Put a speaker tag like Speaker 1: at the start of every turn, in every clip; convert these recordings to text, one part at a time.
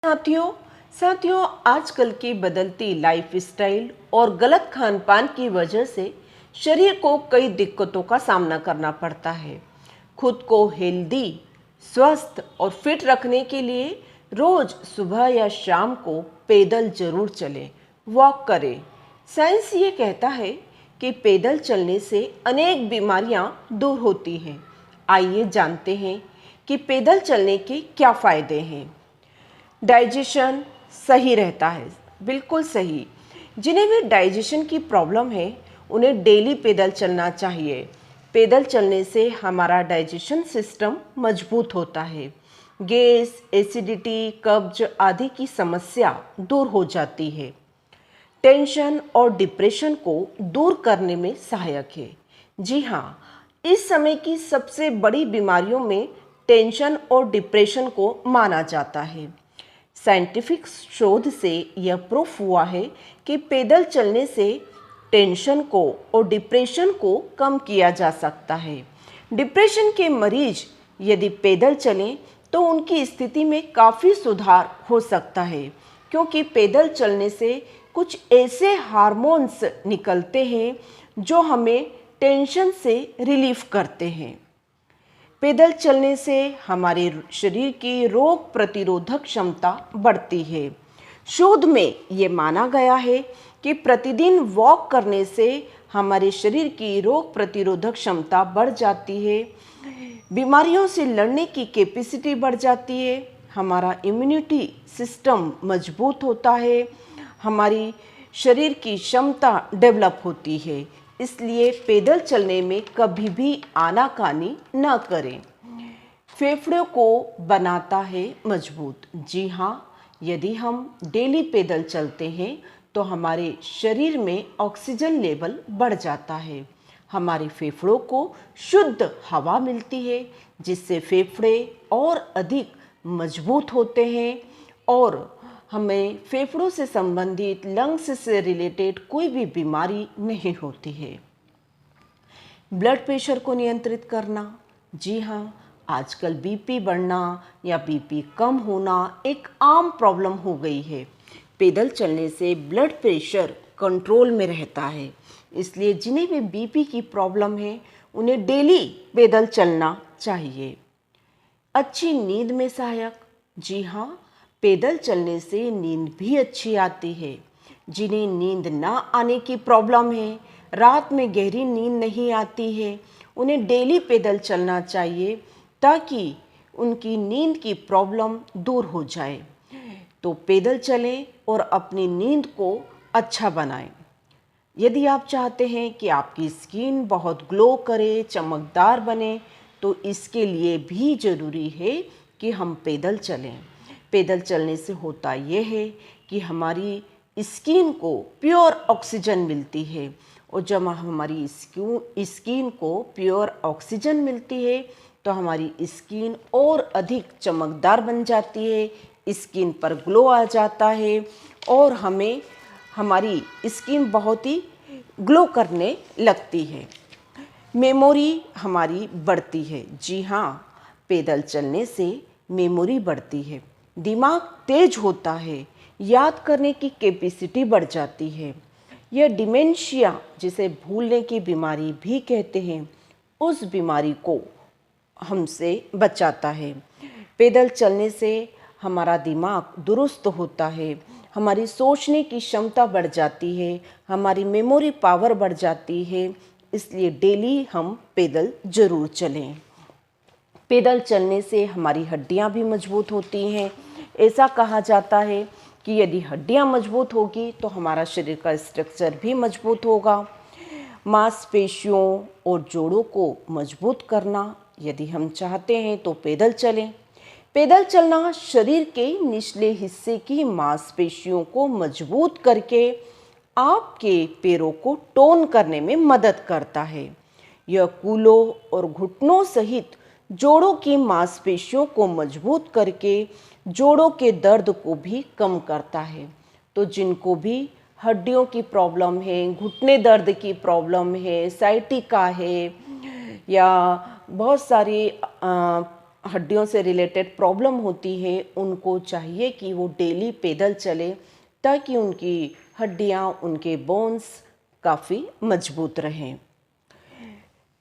Speaker 1: साथियों साथियों आजकल की बदलती लाइफस्टाइल और गलत खान पान की वजह से शरीर को कई दिक्कतों का सामना करना पड़ता है। खुद को हेल्दी, स्वस्थ और फिट रखने के लिए रोज सुबह या शाम को पैदल जरूर चलें, वॉक करें। साइंस ये कहता है कि पैदल चलने से अनेक बीमारियां दूर होती हैं। आइए जानते हैं कि पैदल चलने के क्या फायदे हैं। डाइजेशन सही रहता है, बिल्कुल सही। जिन्हें भी डाइजेशन की प्रॉब्लम है उन्हें डेली पैदल चलना चाहिए। पैदल चलने से हमारा डाइजेशन सिस्टम मजबूत होता है। गैस, एसिडिटी, कब्ज आदि की समस्या दूर हो जाती है। टेंशन और डिप्रेशन को दूर करने में सहायक है। जी हाँ, इस समय की सबसे बड़ी बीमारियों में टेंशन और डिप्रेशन को माना जाता है। साइंटिफिक शोध से यह प्रूफ हुआ है कि पैदल चलने से टेंशन को और डिप्रेशन को कम किया जा सकता है। डिप्रेशन के मरीज यदि पैदल चलें तो उनकी स्थिति में काफ़ी सुधार हो सकता है, क्योंकि पैदल चलने से कुछ ऐसे हार्मोन्स निकलते हैं जो हमें टेंशन से रिलीफ करते हैं। पैदल चलने से हमारे शरीर की रोग प्रतिरोधक क्षमता बढ़ती है। शोध में ये माना गया है कि प्रतिदिन वॉक करने से हमारे शरीर की रोग प्रतिरोधक क्षमता बढ़ जाती है, बीमारियों से लड़ने की कैपेसिटी बढ़ जाती है, हमारा इम्यूनिटी सिस्टम मजबूत होता है, हमारी शरीर की क्षमता डेवलप होती है। इसलिए पैदल चलने में कभी भी आनाकानी न करें। फेफड़ों को बनाता है मजबूत। जी हाँ, यदि हम डेली पैदल चलते हैं तो हमारे शरीर में ऑक्सीजन लेवल बढ़ जाता है, हमारे फेफड़ों को शुद्ध हवा मिलती है, जिससे फेफड़े और अधिक मजबूत होते हैं और हमें फेफड़ों से संबंधित, लंग्स से रिलेटेड कोई भी बीमारी नहीं होती है। ब्लड प्रेशर को नियंत्रित करना। जी हाँ, आजकल बीपी बढ़ना या बीपी कम होना एक आम प्रॉब्लम हो गई है। पैदल चलने से ब्लड प्रेशर कंट्रोल में रहता है। इसलिए जिन्हें भी बीपी की प्रॉब्लम है उन्हें डेली पैदल चलना चाहिए। अच्छी नींद में सहायक। जी हाँ, पैदल चलने से नींद भी अच्छी आती है। जिन्हें नींद ना आने की प्रॉब्लम है, रात में गहरी नींद नहीं आती है, उन्हें डेली पैदल चलना चाहिए ताकि उनकी नींद की प्रॉब्लम दूर हो जाए। तो पैदल चलें और अपनी नींद को अच्छा बनाएं। यदि आप चाहते हैं कि आपकी स्किन बहुत ग्लो करे, चमकदार बने, तो इसके लिए भी ज़रूरी है कि हम पैदल चलें। पैदल चलने से होता यह है कि हमारी स्किन को प्योर ऑक्सीजन मिलती है, और जब हमारी स्किन को प्योर ऑक्सीजन मिलती है तो हमारी स्किन और अधिक चमकदार बन जाती है, स्किन पर ग्लो आ जाता है और हमें हमारी स्किन बहुत ही ग्लो करने लगती है। मेमोरी हमारी बढ़ती है। जी हाँ, पैदल चलने से मेमोरी बढ़ती है, दिमाग तेज होता है, याद करने की कैपेसिटी बढ़ जाती है। यह डिमेंशिया, जिसे भूलने की बीमारी भी कहते हैं, उस बीमारी को हमसे बचाता है। पैदल चलने से हमारा दिमाग दुरुस्त होता है, हमारी सोचने की क्षमता बढ़ जाती है, हमारी मेमोरी पावर बढ़ जाती है। इसलिए डेली हम पैदल जरूर चलें। पैदल चलने से हमारी हड्डियां भी मजबूत होती हैं। ऐसा कहा जाता है कि यदि हड्डियां मजबूत होगी तो हमारा शरीर का स्ट्रक्चर भी मजबूत होगा। मांसपेशियों और जोड़ों को मजबूत करना यदि हम चाहते हैं तो पैदल चलें। पैदल चलना शरीर के निचले हिस्से की मांसपेशियों को मजबूत करके आपके पैरों को टोन करने में मदद करता है। यह कूल्हों और घुटनों सहित जोड़ों की मांसपेशियों को मजबूत करके जोड़ों के दर्द को भी कम करता है। तो जिनको भी हड्डियों की प्रॉब्लम है, घुटने दर्द की प्रॉब्लम है, साइटिका है या बहुत सारी हड्डियों से रिलेटेड प्रॉब्लम होती है उनको चाहिए कि वो डेली पैदल चले ताकि उनकी हड्डियाँ, उनके बोन्स काफ़ी मजबूत रहें।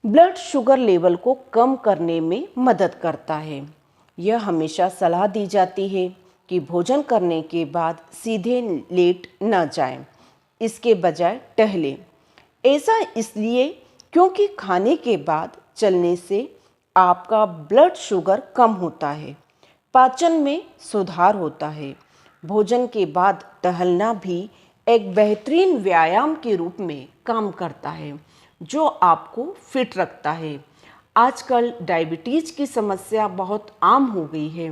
Speaker 1: ब्लड शुगर लेवल को कम करने में मदद करता है। यह हमेशा सलाह दी जाती है कि भोजन करने के बाद सीधे लेट न जाएं, इसके बजाय टहलें। ऐसा इसलिए क्योंकि खाने के बाद चलने से आपका ब्लड शुगर कम होता है, पाचन में सुधार होता है। भोजन के बाद टहलना भी एक बेहतरीन व्यायाम के रूप में काम करता है जो आपको फिट रखता है। आजकल डायबिटीज़ की समस्या बहुत आम हो गई है,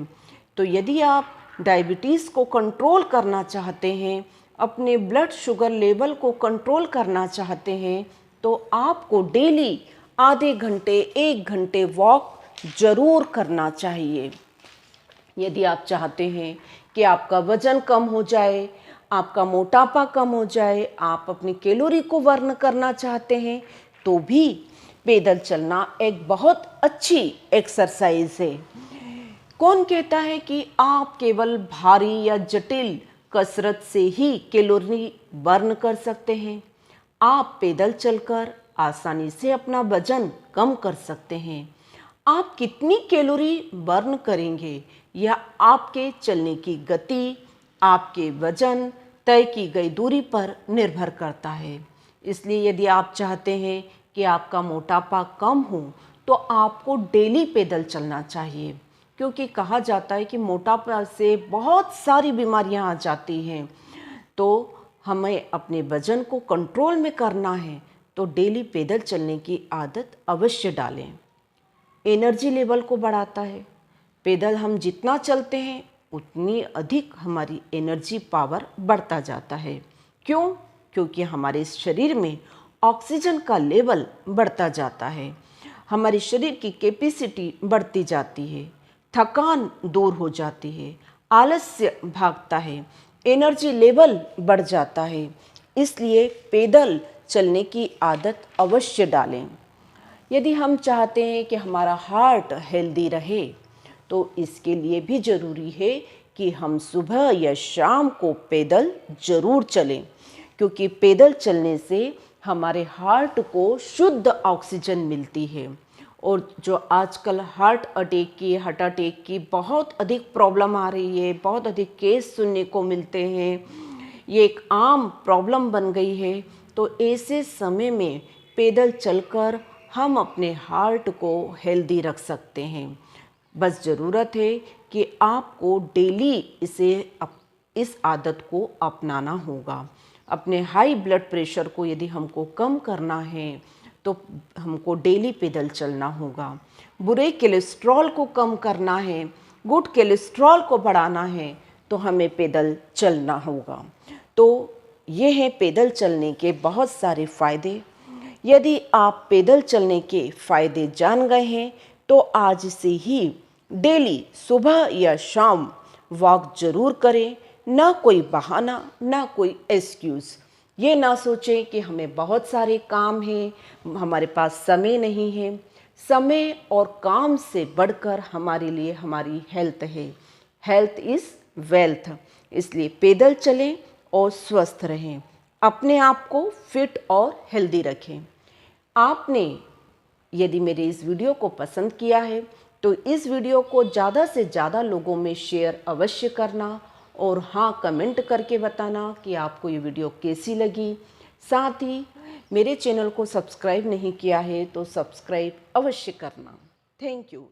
Speaker 1: तो यदि आप डायबिटीज़ को कंट्रोल करना चाहते हैं, अपने ब्लड शुगर लेवल को कंट्रोल करना चाहते हैं, तो आपको डेली आधे घंटे 1 घंटे वॉक ज़रूर करना चाहिए। यदि आप चाहते हैं कि आपका वज़न कम हो जाए, आपका मोटापा कम हो जाए, आप अपनी कैलोरी को बर्न करना चाहते हैं, तो भी पैदल चलना एक बहुत अच्छी एक्सरसाइज है। कौन कहता है कि आप केवल भारी या जटिल कसरत से ही कैलोरी बर्न कर सकते हैं? आप पैदल चलकर आसानी से अपना वजन कम कर सकते हैं। आप कितनी कैलोरी बर्न करेंगे यह आपके चलने की गति, आपके वजन, तय की गई दूरी पर निर्भर करता है। इसलिए यदि आप चाहते हैं कि आपका मोटापा कम हो तो आपको डेली पैदल चलना चाहिए, क्योंकि कहा जाता है कि मोटापा से बहुत सारी बीमारियां आ जाती हैं। तो हमें अपने वजन को कंट्रोल में करना है तो डेली पैदल चलने की आदत अवश्य डालें। एनर्जी लेवल को बढ़ाता है। पैदल हम जितना चलते हैं उतनी अधिक हमारी एनर्जी पावर बढ़ता जाता है। क्यों? क्योंकि हमारे शरीर में ऑक्सीजन का लेवल बढ़ता जाता है, हमारे शरीर की कैपेसिटी बढ़ती जाती है, थकान दूर हो जाती है, आलस्य भागता है, एनर्जी लेवल बढ़ जाता है। इसलिए पैदल चलने की आदत अवश्य डालें। यदि हम चाहते हैं कि हमारा हार्ट हेल्दी रहे तो इसके लिए भी ज़रूरी है कि हम सुबह या शाम को पैदल ज़रूर चलें, क्योंकि पैदल चलने से हमारे हार्ट को शुद्ध ऑक्सीजन मिलती है। और जो आजकल हार्ट अटैक की बहुत अधिक प्रॉब्लम आ रही है, बहुत अधिक केस सुनने को मिलते हैं, ये एक आम प्रॉब्लम बन गई है। तो ऐसे समय में पैदल चलकर हम अपने हार्ट को हेल्दी रख सकते हैं। बस ज़रूरत है कि आपको डेली इस आदत को अपनाना होगा। अपने हाई ब्लड प्रेशर को यदि हमको कम करना है तो हमको डेली पैदल चलना होगा। बुरे कोलेस्ट्रॉल को कम करना है, गुड कोलेस्ट्रॉल को बढ़ाना है तो हमें पैदल चलना होगा। तो ये हैं पैदल चलने के बहुत सारे फ़ायदे। यदि आप पैदल चलने के फ़ायदे जान गए हैं तो आज से ही डेली सुबह या शाम वॉक ज़रूर करें। ना कोई बहाना, ना कोई एक्सक्यूज़। ये ना सोचें कि हमें बहुत सारे काम हैं, हमारे पास समय नहीं है। समय और काम से बढ़कर हमारे लिए हमारी हेल्थ है। Health is wealth. इसलिए पैदल चलें और स्वस्थ रहें, अपने आप को फिट और हेल्दी रखें। आपने यदि मेरे इस वीडियो को पसंद किया है तो इस वीडियो को ज़्यादा से ज़्यादा लोगों में शेयर अवश्य करना और हाँ, कमेंट करके बताना कि आपको ये वीडियो कैसी लगी। साथ ही मेरे चैनल को सब्सक्राइब नहीं किया है तो सब्सक्राइब अवश्य करना। Thank you.